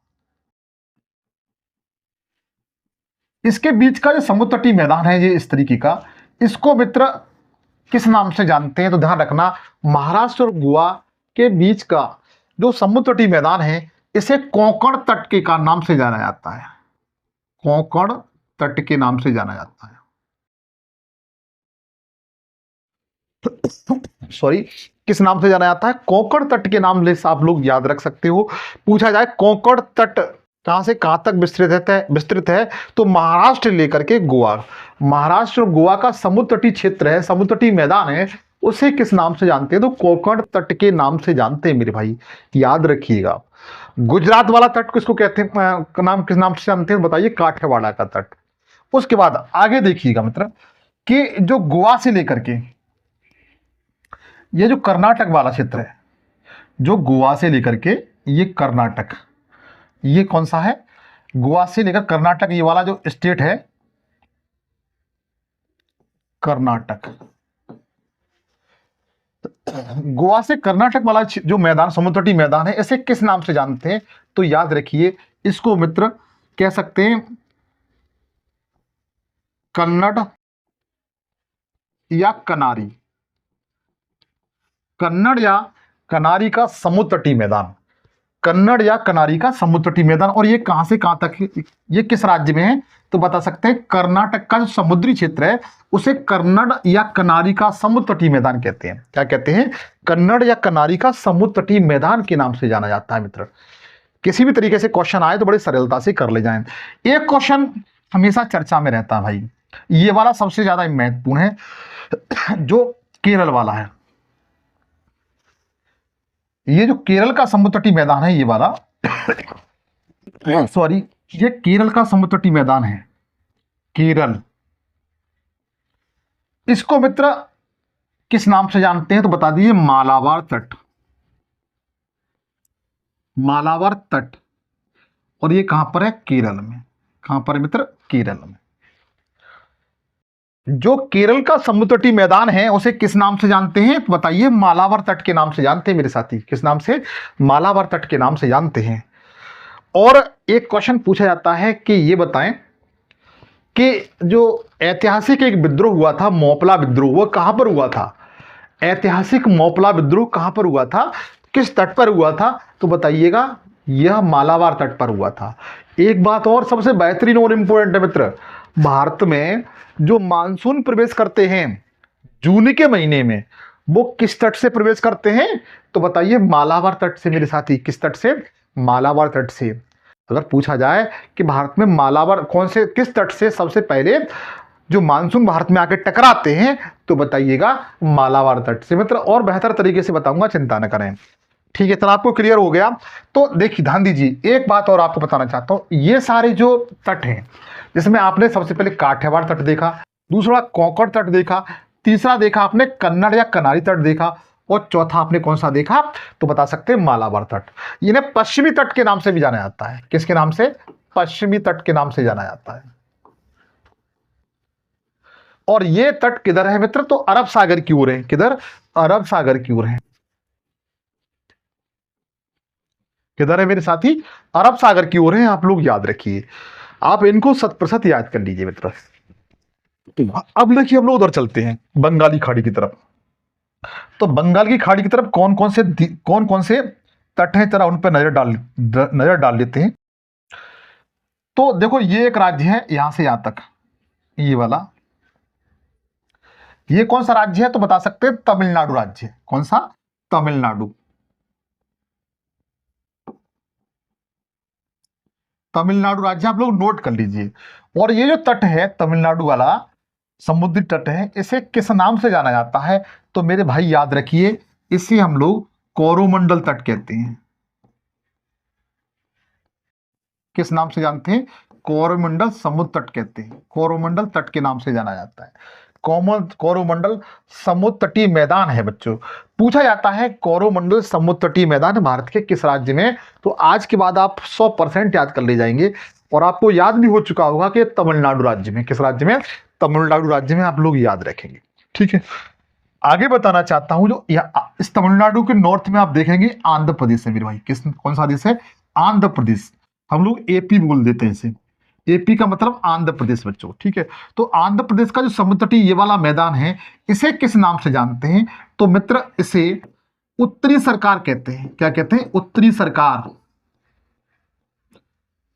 इसके बीच का जो समुद्र तटीय मैदान है ये इस तरीके का, इसको मित्र किस नाम से जानते हैं? तो ध्यान रखना, महाराष्ट्र और गोवा के बीच का जो समुद्र तटीय मैदान है इसे कोंकण तट के का नाम से जाना जाता है। कोंकण तट के नाम से जाना जाता है। सॉरी, किस नाम से जाना जाता है? कोंकण तट के नाम से आप लोग याद रख सकते हो। पूछा जाए कोंकण तट कहां से कहां तक विस्तृत है, तो महाराष्ट्र लेकर के गोवा, महाराष्ट्र और गोवा का समुद्र तटीय क्षेत्र है, समुद्र तटीय मैदान है, उसे किस नाम से जानते हैं? तो कोंकण तट के नाम से जानते हैं मेरे भाई, याद रखिएगा। गुजरात वाला तट किसको कहते हैं, नाम किस नाम से जानते हैं? बताइए, काठियावाड़ का तट। उसके बाद आगे देखिएगा मित्र कि जो गोवा से लेकर के ये जो कर्नाटक वाला क्षेत्र है, जो गोवा से लेकर के ये कर्नाटक, ये कौन सा है? गोवा से लेकर कर्नाटक, ये वाला जो स्टेट है कर्नाटक, गोवा से कर्नाटक वाला जो मैदान, समुद्र तटीय मैदान है, इसे किस नाम से जानते हैं? तो याद रखिए, इसको मित्र कह सकते हैं कन्नड़ या कनारी, कन्नड़ या कनारी का समुद्र तटीय मैदान, कन्नड़ या कनारी का समुद्र तटीय मैदान। और ये कहां से कहां तक है, ये किस राज्य में है? तो बता सकते हैं कर्नाटक का जो समुद्री क्षेत्र है उसे कन्नड़ या कनारी का समुद्र तटीय मैदान कहते हैं। क्या कहते हैं? कन्नड़ या कनारी का समुद्र तटीय मैदान के नाम से जाना जाता है मित्र। किसी भी तरीके से क्वेश्चन आए तो बड़ी सरलता से कर ले जाएं। एक क्वेश्चन हमेशा चर्चा में रहता है भाई, ये वाला सबसे ज्यादा महत्वपूर्ण है, जो केरल वाला है। ये जो केरल का समुद्र तटीय मैदान है, ये वाला सॉरी, ये केरल का समुद्र तटीय मैदान है, केरल। इसको मित्र किस नाम से जानते हैं? तो बता दीजिए, मालाबार तट, मालाबार तट। और ये कहां पर है? केरल में। कहां पर है मित्र? केरल में। जो केरल का समुद्र तटीय मैदान है उसे किस नाम से जानते हैं? तो बताइए, मालाबार तट के नाम से जानते हैं मेरे साथी। किस नाम से? मालाबार तट के नाम से जानते हैं। और एक क्वेश्चन पूछा जाता है कि ये बताएं कि जो ऐतिहासिक एक विद्रोह हुआ था, मोपला विद्रोह, वो कहां पर हुआ था? ऐतिहासिक मोपला विद्रोह कहां पर हुआ था, किस तट पर हुआ था? तो बताइएगा, यह मालाबार तट पर हुआ था। एक बात और सबसे बेहतरीन और इंपॉर्टेंट है मित्र, भारत में जो मानसून प्रवेश करते हैं जून के महीने में, वो किस तट से प्रवेश करते हैं? तो बताइए, मालाबार तट से मेरे साथी। किस तट से? मालाबार तट से। अगर पूछा जाए कि भारत में मालाबार कौन से किस तट से सबसे पहले जो मानसून भारत में आके टकराते हैं, तो बताइएगा मालाबार तट से मित्र, और बेहतर तरीके से बताऊंगा, चिंता न करें। ठीक है, तो आपको क्लियर हो गया। तो देखिए ध्यान दीजिए, एक बात और आपको बताना चाहता हूं, ये सारे जो तट हैं, जिसमें आपने सबसे पहले काठियावाड़ तट देखा, दूसरा कोंकण तट देखा, तीसरा देखा आपने कन्नड़ या कनारी तट देखा, और चौथा आपने कौन सा देखा, तो बता सकते हैं मालाबार तट। इन्हें पश्चिमी तट के नाम से भी जाना जाता है। किसके नाम से? पश्चिमी तट के नाम से जाना जाता है। और ये तट किधर है मित्र? तो अरब सागर की ओर है। किधर? अरब सागर की ओर है। किधर है मेरे साथी? अरब सागर की ओर है। आप लोग याद रखिए, आप इनको 100% याद कर लीजिए मित्र। अब देखिए हम लोग उधर चलते हैं, बंगाली खाड़ी की तरफ। तो बंगाल की खाड़ी की तरफ कौन कौन से तट हैं, जरा उन पर नजर डाल लेते हैं। तो देखो, ये एक राज्य है यहां से यहां तक, ये वाला। ये कौन सा राज्य है? तो बता सकते हैं तमिलनाडु राज्य। कौन सा? तमिलनाडु। तमिलनाडु राज्य आप लोग नोट कर लीजिए। और ये जो तट है तमिलनाडु वाला, समुद्री तट है, इसे किस नाम से जाना जाता है? तो मेरे भाई याद रखिए, इसे हम लोग कोरोमंडल तट कहते हैं। किस नाम से जानते हैं? कोरोमंडल समुद्र तट कहते हैं। कोरोमंडल तट के नाम से जाना जाता है। कोरोमंडल समुद्र तटीय मैदान है बच्चों। पूछा जाता है कोरोमंडल समुद्र तटीय मैदान भारत के किस राज्य में? तो आज के बाद आप 100% याद कर ले जाएंगे, और आपको याद भी हो चुका होगा कि तमिलनाडु राज्य में। किस राज्य में? तमिलनाडु राज्य में। आप लोग याद रखेंगे। ठीक है, आगे बताना चाहता हूं, जो इस तमिलनाडु के नॉर्थ में आप देखेंगे आंध्र प्रदेश है मेरे भाई। कौन सा देश है? आंध्र प्रदेश। हम लोग एपी बोल देते हैं इसे। एपी का मतलब आंध्र प्रदेश बच्चों। ठीक है, तो आंध्र प्रदेश का जो समुद्र तटीय ये वाला मैदान है, इसे किस नाम से जानते हैं? तो मित्र, इसे उत्तरी सरकार कहते हैं। क्या कहते हैं? उत्तरी सरकार।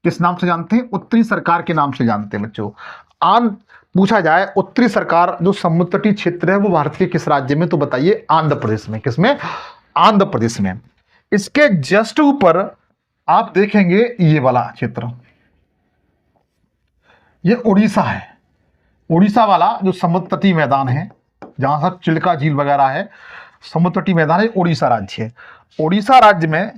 किस नाम से जानते हैं? उत्तरी सरकार के नाम से जानते हैं बच्चों। पूछा जाए उत्तरी सरकार जो समुद्र तटीय क्षेत्र है वो भारत के किस राज्य में? तो बताइए आंध्र प्रदेश में। किसमें? आंध्र प्रदेश में। इसके जस्ट ऊपर आप देखेंगे ये वाला क्षेत्र, ये उड़ीसा है। उड़ीसा वाला जो समुद्र तटीय मैदान है, जहां सब चिल्का झील वगैरह है, समुद्र तटीय मैदान है, उड़ीसा राज्य है। उड़ीसा राज्य में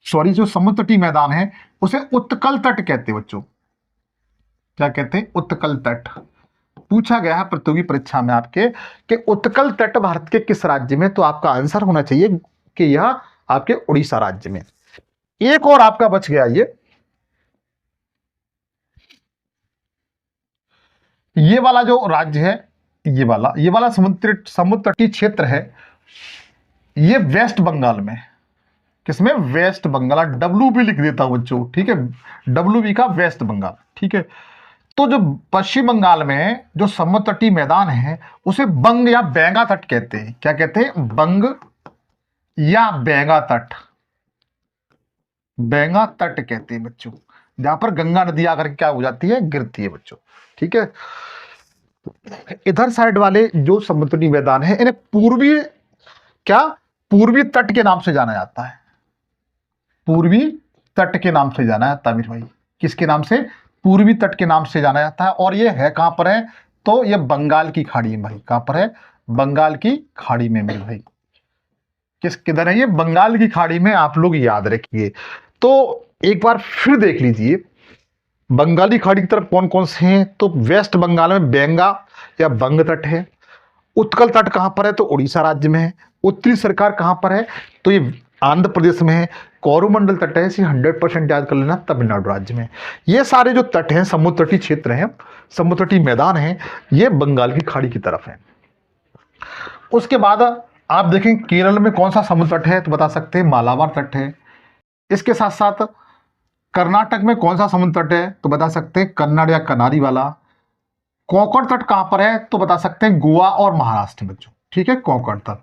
सॉरी, जो समुद्र तटीय मैदान है उसे उत्कल तट कहते हैं बच्चों। क्या कहते हैं? उत्कल तट। पूछा गया है प्रतियोगी परीक्षा में आपके कि उत्कल तट भारत के किस राज्य में? तो आपका आंसर होना चाहिए कि यह आपके उड़ीसा राज्य में। एक और आपका बच गया, ये वाला जो राज्य है, ये वाला समुद्र तटीय क्षेत्र है, ये वेस्ट बंगाल में। किसमें? वेस्ट बंगाल। डब्ल्यू भी लिख देता हूं बच्चों। ठीक है, डब्ल्यू बी का वेस्ट बंगाल। ठीक है, तो जो पश्चिम बंगाल में जो समुद्र तटीय मैदान है उसे बंग या बैंगा तट कहते हैं। क्या कहते हैं? बंग या बैंगा तट। बैंगा तट कहते हैं बच्चों, जहां पर गंगा नदी आकर के क्या हो जाती है? गिरती है बच्चों। ठीक है, इधर साइड वाले जो समुद्र तटीय मैदान है, इन्हें पूर्वी तट के नाम से जाना जाता है। पूर्वी तट के नाम से जाना जाता है मेरे भाई। किसके नाम से? पूर्वी तट के नाम से जाना जाता है। और ये है कहां पर है? तो ये बंगाल की खाड़ी में भाई। कहां पर है? बंगाल की खाड़ी में मेरे भाई। किधर है ये? बंगाल की खाड़ी में। आप लोग याद रखिए। तो एक बार फिर देख लीजिए, बंगाली खाड़ी की तरफ कौन कौन से हैं? तो वेस्ट बंगाल में बेंगा या बंग तट है। उत्कल तट कहां पर है? तो उड़ीसा राज्य में है। उत्तरी सरकार कहां पर है? तो ये आंध्र प्रदेश में है। कोरोमंडल तट है, इसे 100% याद कर लेना, तमिलनाडु राज्य में। ये सारे जो तट हैं, समुद्र तटीय क्षेत्र हैं, समुद्र तटीय मैदान हैं, ये बंगाल की खाड़ी की तरफ है। उसके बाद आप देखें केरल में कौन सा समुद्र तट है? तो बता सकते हैं मालाबार तट है। इसके साथ साथ कर्नाटक में कौन सा समुद्र तट है? तो बता सकते हैं कन्नड़ या कनारी वाला। कोंकण तट कहां पर है? तो बता सकते हैं गोवा और महाराष्ट्र में बच्चों। ठीक है, कोंकण तट।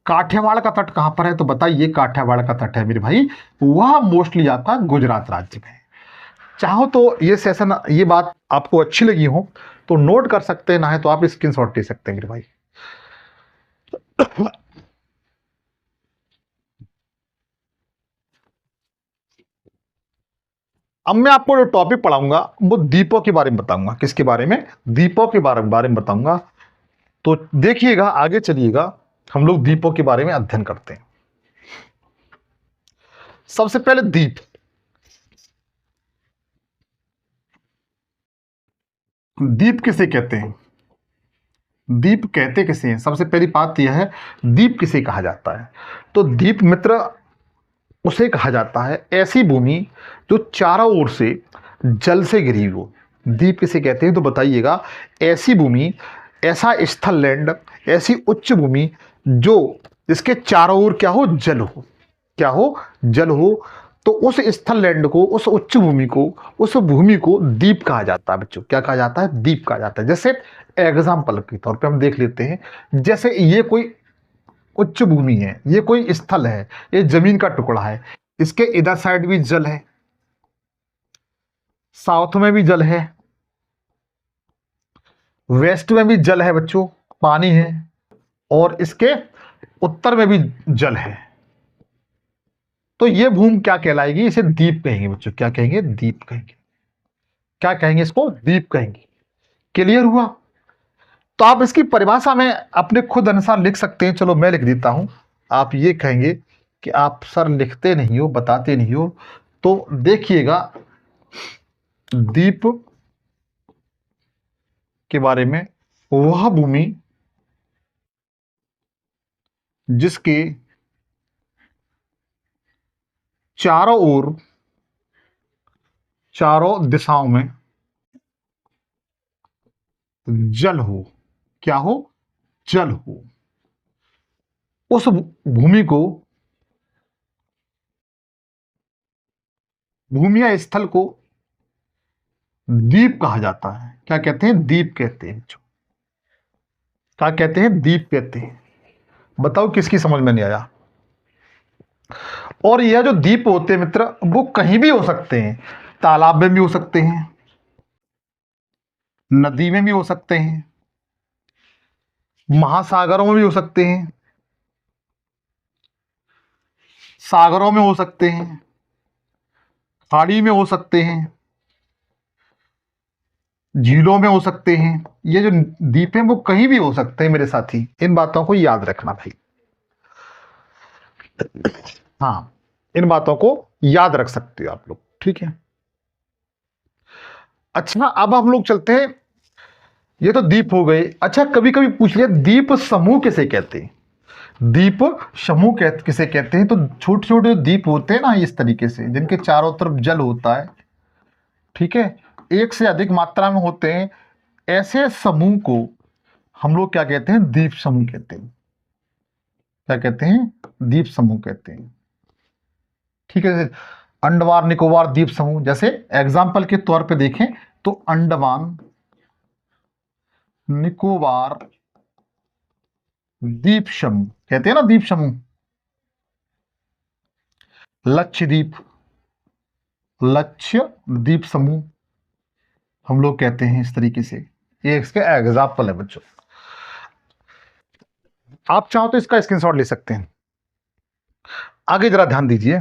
काठियावाड़ का तट कहां पर है? तो बताइए, काठियावाड़ का तट है मेरे भाई, वह मोस्टली आपका गुजरात राज्य में है। चाहो तो ये सेशन, ये बात आपको अच्छी लगी हो तो नोट कर सकते हैं, ना है तो आप स्क्रीनशॉट ले सकते हैं मेरे भाई। अब मैं आपको जो टॉपिक पढ़ाऊंगा वो द्वीपों के बारे में बताऊंगा। किसके बारे में? द्वीपों के बारे में बताऊंगा। तो देखिएगा, आगे चलिएगा, हम लोग द्वीपों के बारे में अध्ययन करते हैं। सबसे पहले द्वीप। द्वीप किसे कहते हैं? द्वीप कहते किसे हैं? सबसे पहली बात यह है, द्वीप किसे कहा जाता है? तो द्वीप मित्र उसे कहा जाता है ऐसी भूमि जो चारों ओर से जल से घिरी हो। द्वीप किसे कहते हैं तो बताइएगा? ऐसी भूमि, ऐसा स्थल लैंड, ऐसी उच्च भूमि जो जिसके चारों ओर क्या हो? जल हो। क्या हो? जल हो। तो उस स्थल लैंड को, उस उच्च भूमि को, उस भूमि को द्वीप कहा जाता है बच्चों। क्या कहा जाता है? द्वीप कहा जाता है। जैसे एग्जाम्पल के तौर पे हम देख लेते हैं, जैसे ये कोई उच्च भूमि है, ये कोई स्थल है, ये जमीन का टुकड़ा है, इसके इधर साइड भी जल है, साउथ में भी जल है, वेस्ट में भी जल है बच्चों, पानी है, और इसके उत्तर में भी जल है। तो ये भूमि क्या कहलाएगी? इसे द्वीप कहेंगे बच्चों। क्या कहेंगे? द्वीप कहेंगे। क्या कहेंगे? इसको द्वीप कहेंगे। क्लियर हुआ? तो आप इसकी परिभाषा में अपने खुद अनुसार लिख सकते हैं। चलो मैं लिख देता हूं। आप ये कहेंगे कि आप सर लिखते नहीं हो, बताते नहीं हो। तो देखिएगा, द्वीप के बारे में, वह भूमि जिसके चारों ओर, चारों दिशाओं में जल हो। क्या हो? जल हो। उस भूमि को, भूमि या स्थल को द्वीप कहा जाता है। क्या कहते हैं? द्वीप कहते हैं बच्चों। क्या कहते हैं? द्वीप कहते हैं। बताओ किसकी समझ में नहीं आया? और यह जो द्वीप होते हैं मित्र, वो कहीं भी हो सकते हैं। तालाब में भी हो सकते हैं, नदी में भी हो सकते हैं, महासागरों में भी हो सकते हैं, सागरों में हो सकते हैं, खाड़ी में हो सकते हैं, झीलों में हो सकते हैं। ये जो द्वीप हैं वो कहीं भी हो सकते हैं मेरे साथी। इन बातों को याद रखना भाई। हाँ, इन बातों को याद रख सकते हो आप लोग। ठीक है। अच्छा, अब हम लोग चलते हैं। ये तो द्वीप हो गए। अच्छा, कभी कभी पूछ लिया द्वीप समूह किसे कहते हैं? द्वीप समूह किसे कहते हैं? तो छोटे छोटे द्वीप होते हैं ना, इस तरीके से, जिनके चारों तरफ जल होता है, ठीक है, एक से अधिक मात्रा में होते हैं, ऐसे समूह को हम लोग क्या कहते हैं? द्वीप समूह कहते हैं। क्या कहते हैं? द्वीप समूह कहते हैं। ठीक है। अंडमान निकोबार द्वीप समूह, जैसे एग्जाम्पल के तौर पे देखें तो अंडमान निकोबार द्वीप समूह कहते हैं ना, द्वीप समूह। लक्षद्वीप, लक्ष्य द्वीप समूह हम लोग कहते हैं इस तरीके से। ये इसके एग्जाम्पल है बच्चों। आप चाहो तो इसका स्क्रीनशॉट ले सकते हैं। आगे जरा ध्यान दीजिए।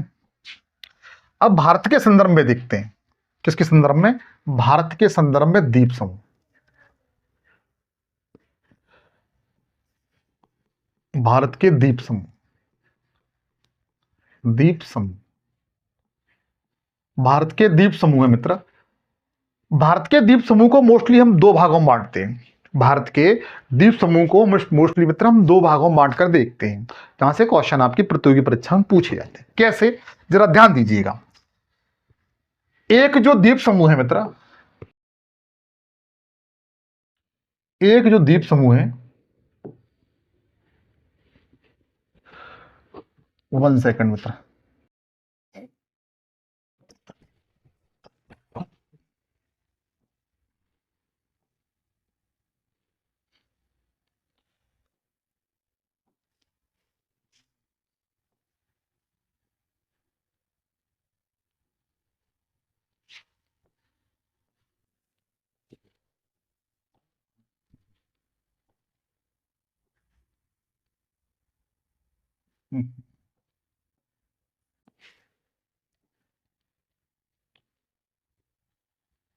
अब भारत के संदर्भ में देखते हैं। किसके संदर्भ में? भारत के संदर्भ में द्वीप समूह। भारत के द्वीप समूह, द्वीप समूह, भारत के द्वीप समूह है मित्र। भारत के द्वीप समूह को मोस्टली हम दो भागों में बांटते हैं। भारत के द्वीप समूह को मोस्टली मित्र हम दो भागों में बांटकर देखते हैं, जहां से क्वेश्चन आपकी प्रतियोगी परीक्षा में पूछे जाते हैं। कैसे? जरा ध्यान दीजिएगा। एक जो द्वीप समूह है मित्र, एक जो द्वीप समूह है, 1 सेकंड मित्र।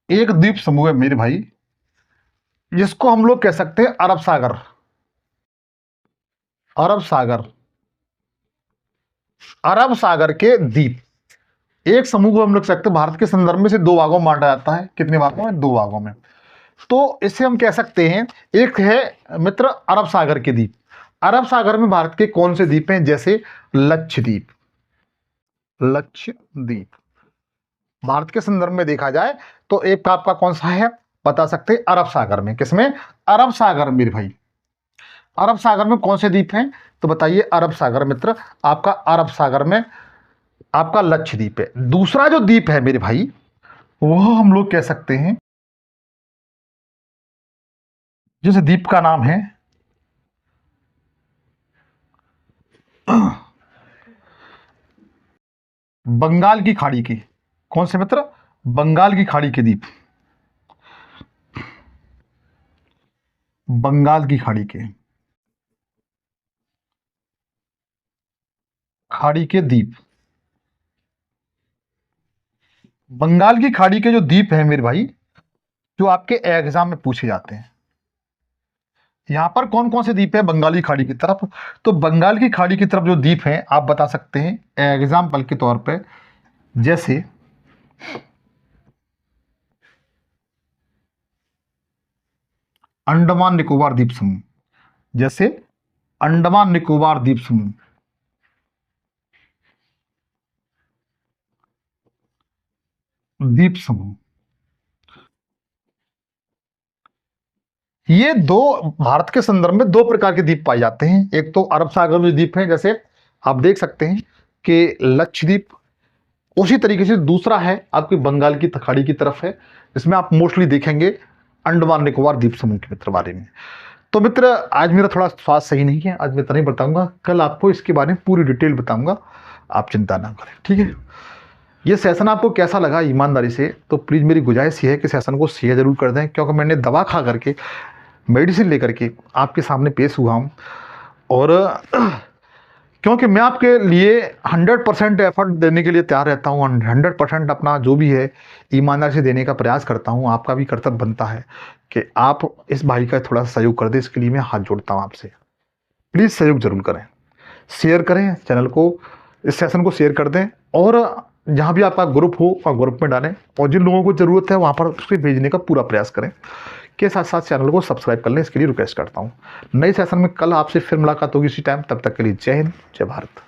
एक द्वीप समूह है मेरे भाई, जिसको हम लोग कह सकते हैं अरब सागर। अरब सागर, अरब सागर के द्वीप, एक समूह को हम लोग कह सकते हैं भारत के संदर्भ में से दो भागों में बांटा जाता है। कितने भागों में? दो भागों में। तो इसे हम कह सकते हैं, एक है मित्र अरब सागर के द्वीप। अरब सागर में भारत के कौन से द्वीप हैं? जैसे लक्षद्वीप। लक्षद्वीप भारत के संदर्भ में देखा जाए तो एक आपका कौन सा है बता सकते हैं? अरब सागर में। किसमें? अरब सागर मेरे भाई। अरब सागर में कौन से द्वीप हैं? तो बताइए। अरब सागर मित्र आपका, अरब सागर में आपका लक्षद्वीप है। दूसरा जो द्वीप है मेरे भाई, वह हम लोग कह सकते हैं, जिस द्वीप का नाम है बंगाल की खाड़ी के। कौन से मित्र? बंगाल की खाड़ी के द्वीप। बंगाल की खाड़ी के, खाड़ी के द्वीप। बंगाल की खाड़ी के जो द्वीप हैं मेरे भाई, जो आपके एग्जाम में पूछे जाते हैं, यहां पर कौन कौन से द्वीप है बंगाली खाड़ी की तरफ? तो बंगाल की खाड़ी की तरफ जो द्वीप हैं आप बता सकते हैं एग्जाम्पल के तौर पे, जैसे अंडमान निकोबार द्वीप समूह। जैसे अंडमान निकोबार द्वीप समूह, द्वीप समूह। ये दो भारत के संदर्भ में दो प्रकार के द्वीप पाए जाते हैं। एक तो अरब सागर में द्वीप हैं, जैसे आप देख सकते हैं कि लक्षद्वीप। उसी तरीके से दूसरा है आपकी बंगाल की खाड़ी की तरफ है, इसमें आप मोस्टली देखेंगे अंडमान निकोबार द्वीप समूह के मित्र बारे में। तो मित्र आज मेरा थोड़ा स्वास्थ्य सही नहीं है, आज मैं इतना ही बताऊंगा, कल आपको इसके बारे में पूरी डिटेल बताऊंगा, आप चिंता ना करें, ठीक है। ये सेशन आपको कैसा लगा ईमानदारी से, तो प्लीज़ मेरी गुजारिश ये है कि सेशन को शेयर जरूर कर दें, क्योंकि मैंने दवा खा करके, मेडिसिन लेकर के आपके सामने पेश हुआ हूँ, और क्योंकि मैं आपके लिए 100% एफर्ट देने के लिए तैयार रहता हूँ, 100% अपना जो भी है ईमानदारी से देने का प्रयास करता हूँ। आपका भी कर्तव्य बनता है कि आप इस भाई का थोड़ा सा सहयोग कर दें, इसके लिए मैं हाथ जोड़ता हूँ आपसे। प्लीज़ सहयोग जरूर करें, शेयर करें चैनल को, इस सेशन को शेयर कर दें, और जहाँ भी आपका ग्रुप हो वहाँ ग्रुप में डालें, और जिन लोगों को ज़रूरत है वहाँ पर उसके भेजने का पूरा प्रयास करें। के साथ साथ चैनल को सब्सक्राइब कर लें, इसके लिए रिक्वेस्ट करता हूँ। नए सेशन में कल आपसे फिर मुलाकात होगी इसी टाइम, तब तक के लिए जय हिंद, जय भारत।